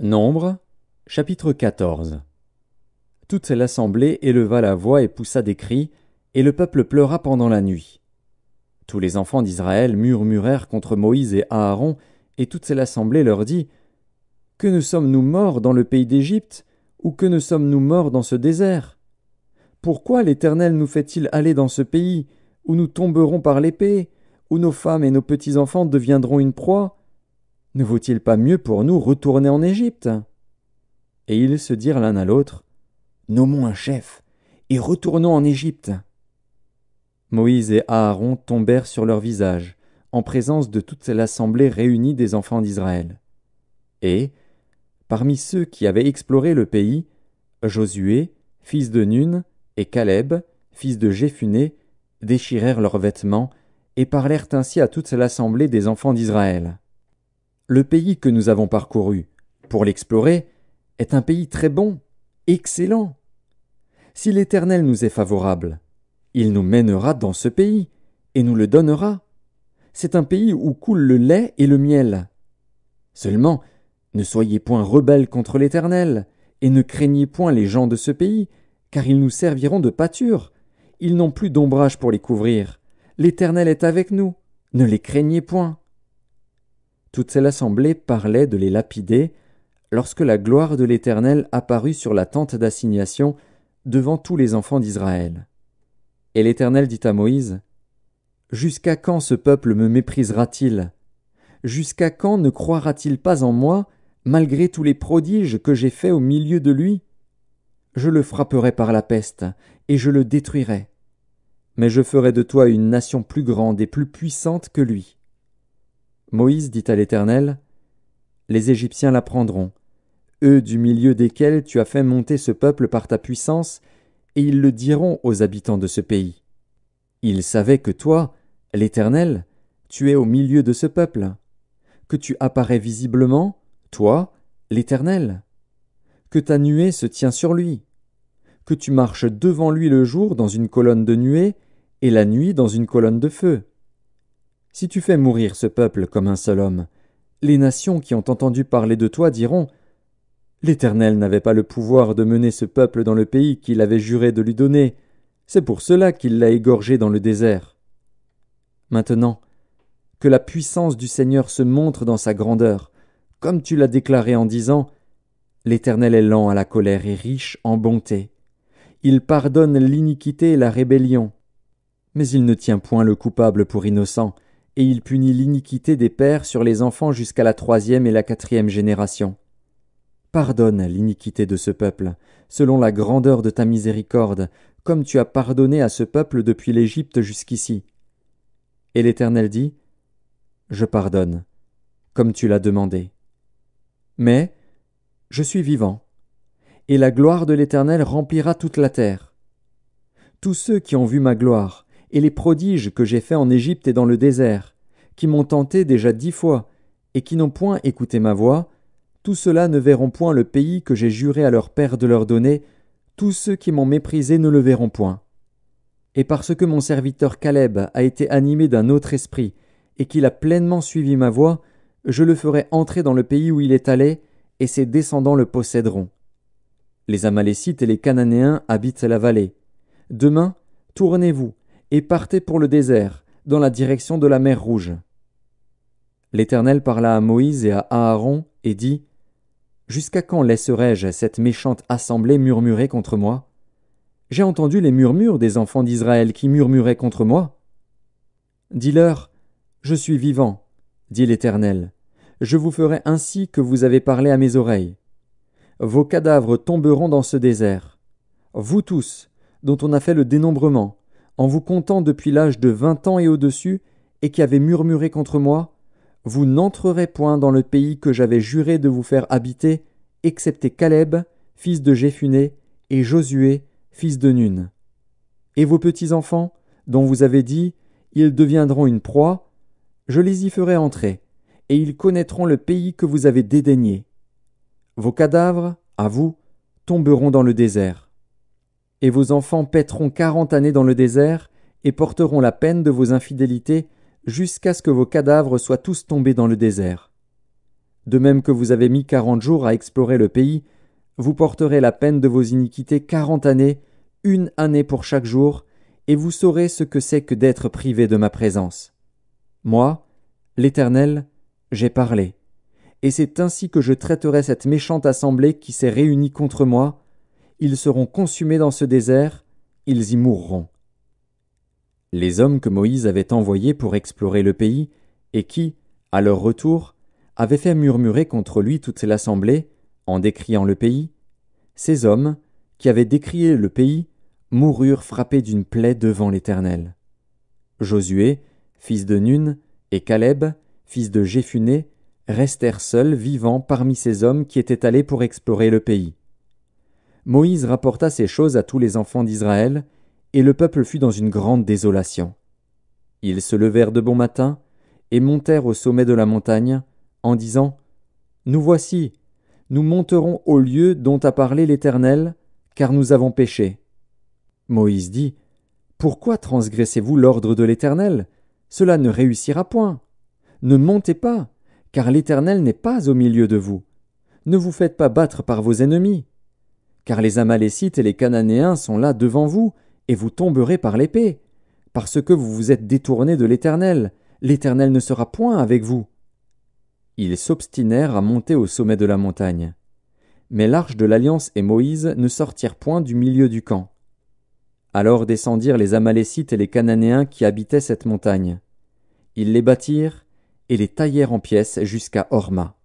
Nombre, chapitre 14. Toute l'assemblée éleva la voix et poussa des cris, et le peuple pleura pendant la nuit. Tous les enfants d'Israël murmurèrent contre Moïse et Aaron, et toute l'assemblée leur dit : Que ne sommes-nous morts dans le pays d'Égypte, ou que ne sommes-nous morts dans ce désert ? Pourquoi l'Éternel nous fait-il aller dans ce pays, où nous tomberons par l'épée, où nos femmes et nos petits-enfants deviendront une proie ? Ne vaut-il pas mieux pour nous retourner en Égypte ? Et ils se dirent l'un à l'autre : Nommons un chef, et retournons en Égypte. Moïse et Aaron tombèrent sur leur visage, en présence de toute l'assemblée réunie des enfants d'Israël. Et, parmi ceux qui avaient exploré le pays, Josué, fils de Nun, et Caleb, fils de Jéphuné, déchirèrent leurs vêtements, et parlèrent ainsi à toute l'assemblée des enfants d'Israël. Le pays que nous avons parcouru, pour l'explorer, est un pays très bon, excellent. Si l'Éternel nous est favorable, il nous mènera dans ce pays, et nous le donnera. C'est un pays où coule le lait et le miel. Seulement, ne soyez point rebelles contre l'Éternel, et ne craignez point les gens de ce pays, car ils nous serviront de pâture. Ils n'ont plus d'ombrage pour les couvrir. L'Éternel est avec nous, ne les craignez point. Toute l'assemblée parlait de les lapider, lorsque la gloire de l'Éternel apparut sur la tente d'assignation devant tous les enfants d'Israël. Et l'Éternel dit à Moïse : Jusqu'à quand ce peuple me méprisera-t-il ? Jusqu'à quand ne croira-t-il pas en moi, malgré tous les prodiges que j'ai faits au milieu de lui ? Je le frapperai par la peste, et je le détruirai. Mais je ferai de toi une nation plus grande et plus puissante que lui. Moïse dit à l'Éternel : Les Égyptiens la prendront, eux du milieu desquels tu as fait monter ce peuple par ta puissance, et ils le diront aux habitants de ce pays. Ils savaient que toi, l'Éternel, tu es au milieu de ce peuple, que tu apparais visiblement, toi, l'Éternel, que ta nuée se tient sur lui, que tu marches devant lui le jour dans une colonne de nuée, et la nuit dans une colonne de feu. Si tu fais mourir ce peuple comme un seul homme, les nations qui ont entendu parler de toi diront : L'Éternel n'avait pas le pouvoir de mener ce peuple dans le pays qu'il avait juré de lui donner, c'est pour cela qu'il l'a égorgé dans le désert. Maintenant, que la puissance du Seigneur se montre dans sa grandeur, comme tu l'as déclaré en disant : L'Éternel est lent à la colère et riche en bonté. Il pardonne l'iniquité et la rébellion. Mais il ne tient point le coupable pour innocent, et il punit l'iniquité des pères sur les enfants jusqu'à la 3e et la 4e génération. Pardonne l'iniquité de ce peuple, selon la grandeur de ta miséricorde, comme tu as pardonné à ce peuple depuis l'Égypte jusqu'ici. Et l'Éternel dit : Je pardonne, comme tu l'as demandé. Mais je suis vivant, et la gloire de l'Éternel remplira toute la terre. Tous ceux qui ont vu ma gloire, et les prodiges que j'ai faits en Égypte et dans le désert, qui m'ont tenté déjà 10 fois, et qui n'ont point écouté ma voix, tous ceux-là ne verront point le pays que j'ai juré à leur père de leur donner, tous ceux qui m'ont méprisé ne le verront point. Et parce que mon serviteur Caleb a été animé d'un autre esprit, et qu'il a pleinement suivi ma voix, je le ferai entrer dans le pays où il est allé, et ses descendants le posséderont. Les Amalécites et les Cananéens habitent la vallée. Demain, tournez-vous, et partez pour le désert, dans la direction de la mer Rouge. L'Éternel parla à Moïse et à Aaron, et dit : Jusqu'à quand laisserai-je cette méchante assemblée murmurer contre moi ? J'ai entendu les murmures des enfants d'Israël qui murmuraient contre moi. Dis-leur : Je suis vivant, dit l'Éternel. Je vous ferai ainsi que vous avez parlé à mes oreilles. Vos cadavres tomberont dans ce désert. Vous tous, dont on a fait le dénombrement, en vous comptant depuis l'âge de 20 ans et au-dessus, et qui avez murmuré contre moi, vous n'entrerez point dans le pays que j'avais juré de vous faire habiter, excepté Caleb, fils de Jéphuné, et Josué, fils de Nun. Et vos petits-enfants, dont vous avez dit : Ils deviendront une proie, je les y ferai entrer, et ils connaîtront le pays que vous avez dédaigné. Vos cadavres, à vous, tomberont dans le désert. Et vos enfants paîtront 40 années dans le désert, et porteront la peine de vos infidélités, jusqu'à ce que vos cadavres soient tous tombés dans le désert. De même que vous avez mis 40 jours à explorer le pays, vous porterez la peine de vos iniquités 40 années, 1 année pour chaque jour, et vous saurez ce que c'est que d'être privé de ma présence. Moi, l'Éternel, j'ai parlé. Et c'est ainsi que je traiterai cette méchante assemblée qui s'est réunie contre moi. Ils seront consumés dans ce désert, ils y mourront. Les hommes que Moïse avait envoyés pour explorer le pays, et qui, à leur retour, avaient fait murmurer contre lui toute l'assemblée, en décriant le pays, ces hommes, qui avaient décrié le pays, moururent frappés d'une plaie devant l'Éternel. Josué, fils de Nun, et Caleb, fils de Jéphuné, restèrent seuls vivants parmi ces hommes qui étaient allés pour explorer le pays. Moïse rapporta ces choses à tous les enfants d'Israël, et le peuple fut dans une grande désolation. Ils se levèrent de bon matin, et montèrent au sommet de la montagne, en disant « Nous voici, nous monterons au lieu dont a parlé l'Éternel, car nous avons péché. » Moïse dit « Pourquoi transgressez-vous l'ordre de l'Éternel? Cela ne réussira point. Ne montez pas, car l'Éternel n'est pas au milieu de vous. Ne vous faites pas battre par vos ennemis. Car les Amalécites et les Cananéens sont là devant vous, et vous tomberez par l'épée, parce que vous vous êtes détournés de l'Éternel. L'Éternel ne sera point avec vous. » Ils s'obstinèrent à monter au sommet de la montagne. Mais l'arche de l'Alliance et Moïse ne sortirent point du milieu du camp. Alors descendirent les Amalécites et les Cananéens qui habitaient cette montagne. Ils les battirent et les taillèrent en pièces jusqu'à Horma.